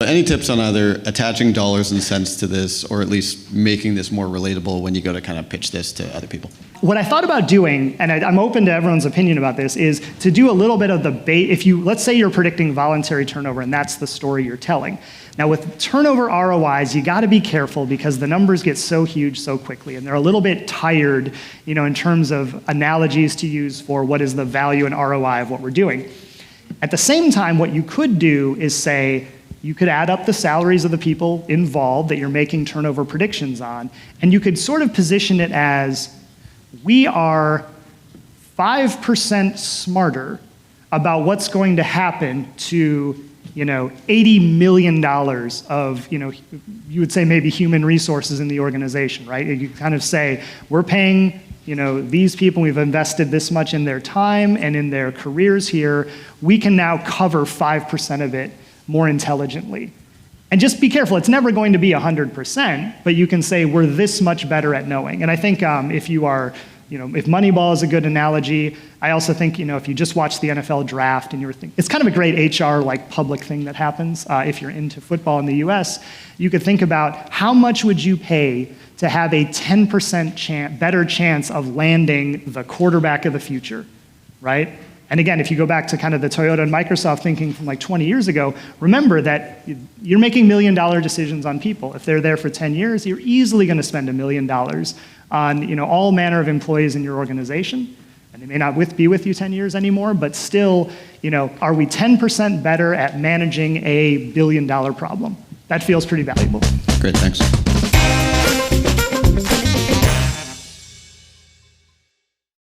Any tips on either attaching dollars and cents to this, or at least making this more relatable when you go to kind of pitch this to other people? What I thought about doing, and I'm open to everyone's opinion about this, is to do a little bit of the bait. If you, let's say you're predicting voluntary turnover and that's the story you're telling. Now with turnover ROIs, you gotta be careful because the numbers get so huge so quickly and they're a little bit tired, in terms of analogies to use for what is the value and ROI of what we're doing. At the same time, what you could do is say, you could add up the salaries of the people involved that you're making turnover predictions on, and you could sort of position it as, we are 5% smarter about what's going to happen to $80 million of, you would say maybe human resources in the organization, right? You kind of say, we're paying these people, we've invested this much in their time and in their careers here, we can now cover 5% of it more intelligently. And just be careful, it's never going to be 100%, but you can say we're this much better at knowing. And I think if you are, if Moneyball is a good analogy, I also think, if you just watch the NFL draft and you're thinking, it's kind of a great HR like public thing that happens if you're into football in the US, you could think about how much would you pay to have a 10% better chance of landing the quarterback of the future, right? And again, if you go back to kind of the Toyota and Microsoft thinking from like 20 years ago, remember that you're making $1 million decisions on people. If they're there for 10 years, you're easily going to spend $1 million on all manner of employees in your organization. And they may not be with you 10 years anymore, but still, are we 10% better at managing a $1 billion problem? That feels pretty valuable. Great, thanks.